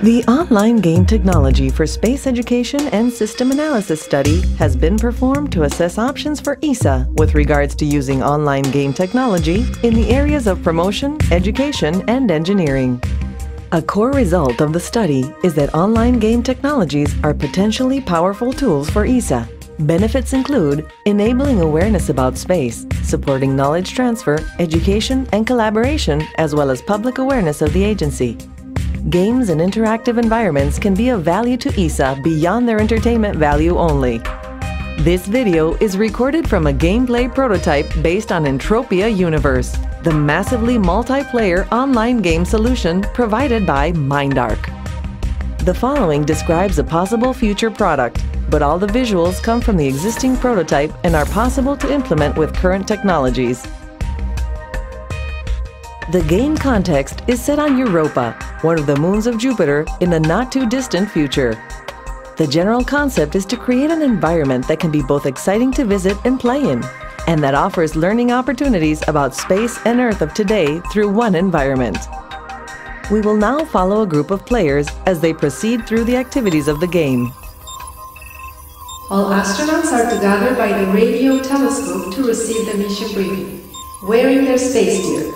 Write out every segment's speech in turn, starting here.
The online game technology for space education and system analysis study has been performed to assess options for ESA with regards to using online game technology in the areas of promotion, education, and engineering. A core result of the study is that online game technologies are potentially powerful tools for ESA. Benefits include enabling awareness about space, supporting knowledge transfer, education, and collaboration, as well as public awareness of the agency. Games and interactive environments can be of value to ESA beyond their entertainment value only. This video is recorded from a gameplay prototype based on Entropia Universe, the massively multiplayer online game solution provided by MindArc. The following describes a possible future product, but all the visuals come from the existing prototype and are possible to implement with current technologies. The game context is set on Europa, one of the moons of Jupiter, in the not-too-distant future. The general concept is to create an environment that can be both exciting to visit and play in, and that offers learning opportunities about space and Earth of today through one environment. We will now follow a group of players as they proceed through the activities of the game. All astronauts are to gather by the radio telescope to receive the mission briefing, wearing their space gear.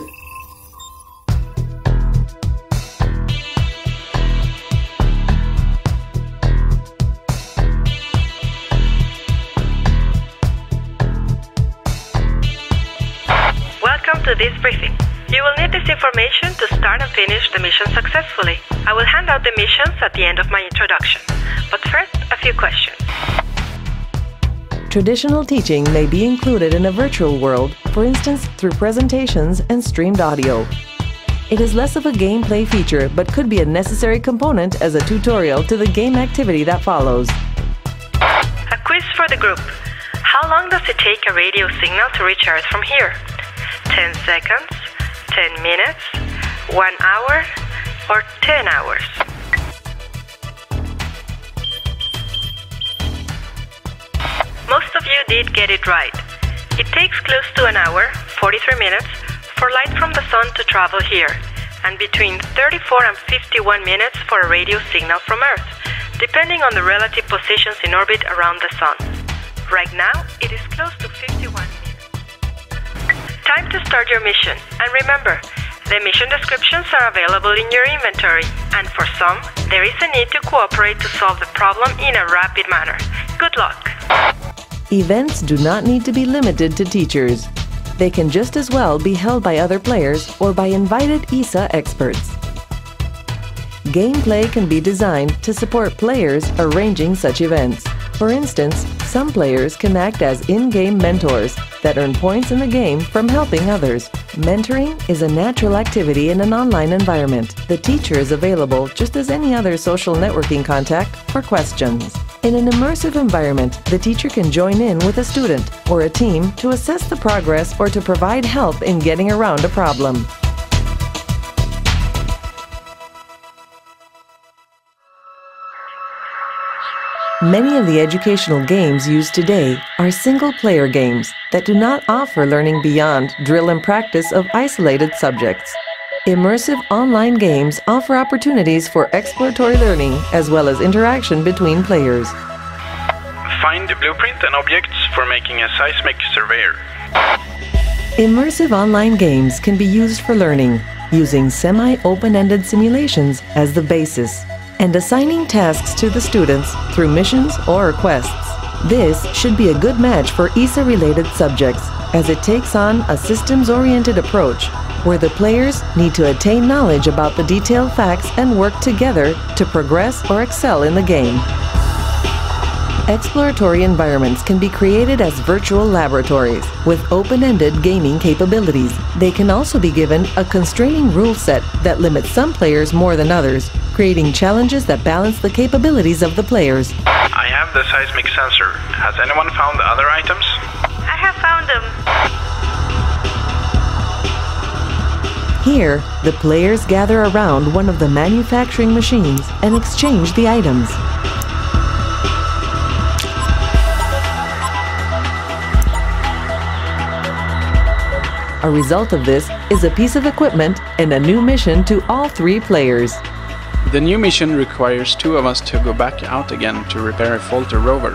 Welcome to this briefing. You will need this information to start and finish the mission successfully. I will hand out the missions at the end of my introduction. But first, a few questions. Traditional teaching may be included in a virtual world, for instance through presentations and streamed audio. It is less of a gameplay feature but could be a necessary component as a tutorial to the game activity that follows. A quiz for the group. How long does it take a radio signal to reach Earth from here? 10 seconds, 10 minutes, 1 hour, or 10 hours? Most of you did get it right. It takes close to an hour, 43 minutes, for light from the sun to travel here, and between 34 and 51 minutes for a radio signal from Earth, depending on the relative positions in orbit around the sun. Right now, it is close to 51 minutes. Time to start your mission, and remember, the mission descriptions are available in your inventory, and for some, there is a need to cooperate to solve the problem in a rapid manner. Good luck! Events do not need to be limited to teachers. They can just as well be held by other players or by invited ESA experts. Gameplay can be designed to support players arranging such events. For instance, some players can act as in-game mentors that earn points in the game from helping others. Mentoring is a natural activity in an online environment. The teacher is available just as any other social networking contact for questions. In an immersive environment, the teacher can join in with a student or a team to assess the progress or to provide help in getting around a problem. Many of the educational games used today are single-player games that do not offer learning beyond drill and practice of isolated subjects. Immersive online games offer opportunities for exploratory learning as well as interaction between players. Find the blueprint and objects for making a seismic surveyor. Immersive online games can be used for learning, using semi-open-ended simulations as the basis, and assigning tasks to the students through missions or quests. This should be a good match for ESA-related subjects, as it takes on a systems-oriented approach, where the players need to attain knowledge about the detailed facts and work together to progress or excel in the game. Exploratory environments can be created as virtual laboratories with open-ended gaming capabilities. They can also be given a constraining rule set that limits some players more than others, creating challenges that balance the capabilities of the players. I have the seismic sensor. Has anyone found the other items? I have found them. Here, the players gather around one of the manufacturing machines and exchange the items. A result of this is a piece of equipment and a new mission to all three players. The new mission requires two of us to go back out again to repair a faulty rover.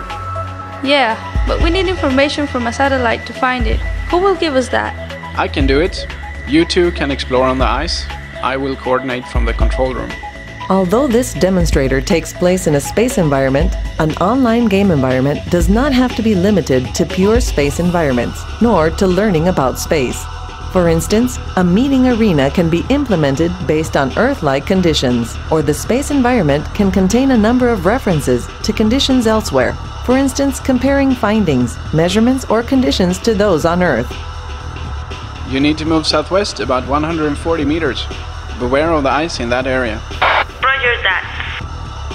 Yeah, but we need information from a satellite to find it. Who will give us that? I can do it. You two can explore on the ice. I will coordinate from the control room. Although this demonstrator takes place in a space environment, an online game environment does not have to be limited to pure space environments, nor to learning about space. For instance, a meeting arena can be implemented based on Earth-like conditions, or the space environment can contain a number of references to conditions elsewhere, for instance, comparing findings, measurements, or conditions to those on Earth. You need to move southwest about 140 meters. Beware of the ice in that area. Roger that.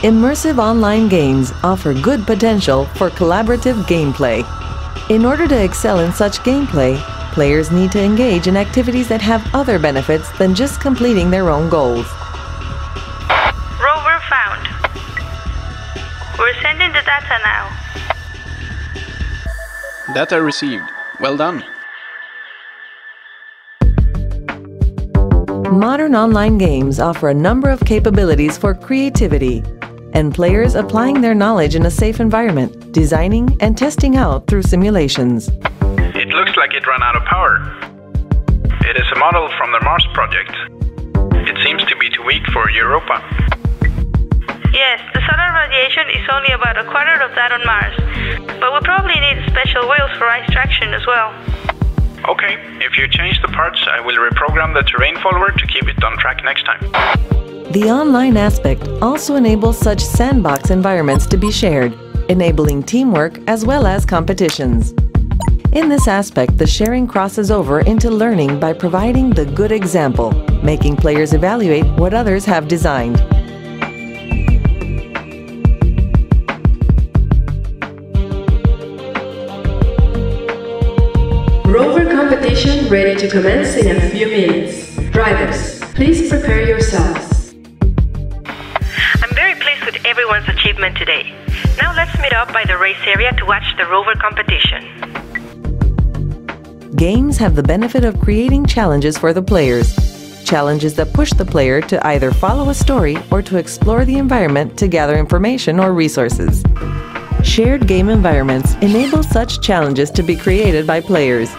Immersive online games offer good potential for collaborative gameplay. In order to excel in such gameplay, players need to engage in activities that have other benefits than just completing their own goals. Rover found. We're sending the data now. Data received. Well done. Modern online games offer a number of capabilities for creativity and players applying their knowledge in a safe environment, designing and testing out through simulations. It looks like it ran out of power. It is a model from the Mars project. It seems to be too weak for Europa. Yes, the solar radiation is only about a quarter of that on Mars, but we probably need special wheels for ice traction as well. Okay, if you change the parts, I will reprogram the terrain follower to keep it on track next time. The online aspect also enables such sandbox environments to be shared, enabling teamwork as well as competitions. In this aspect, the sharing crosses over into learning by providing the good example, making players evaluate what others have designed. Rover competition ready to commence in a few minutes. Drivers, please prepare yourselves. I'm very pleased with everyone's achievement today. Now let's meet up by the race area to watch the rover competition. Games have the benefit of creating challenges for the players. Challenges that push the player to either follow a story or to explore the environment to gather information or resources. Shared game environments enable such challenges to be created by players.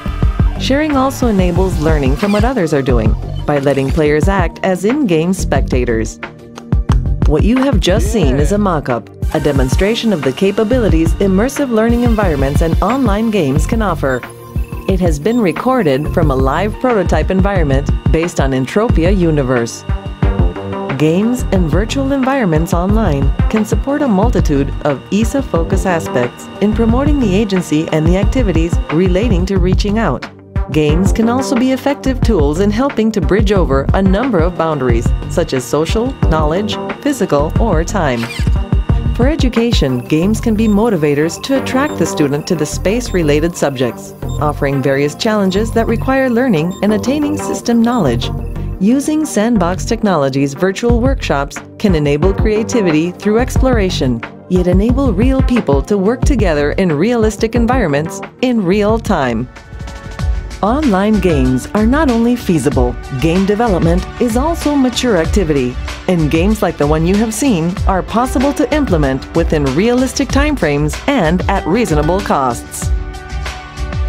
Sharing also enables learning from what others are doing by letting players act as in-game spectators. What you have just seen is a mock-up, a demonstration of the capabilities immersive learning environments and online games can offer. It has been recorded from a live prototype environment based on Entropia Universe. Games and virtual environments online can support a multitude of ESA focus aspects in promoting the agency and the activities relating to reaching out. Games can also be effective tools in helping to bridge over a number of boundaries, such as social, knowledge, physical, or time. For education, games can be motivators to attract the student to the space-related subjects, offering various challenges that require learning and attaining system knowledge. Using sandbox technologies, virtual workshops can enable creativity through exploration, yet enable real people to work together in realistic environments in real time. Online games are not only feasible, game development is also mature activity, and games like the one you have seen are possible to implement within realistic timeframes and at reasonable costs.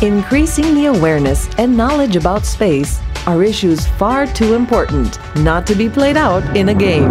Increasing the awareness and knowledge about space are issues far too important not to be played out in a game.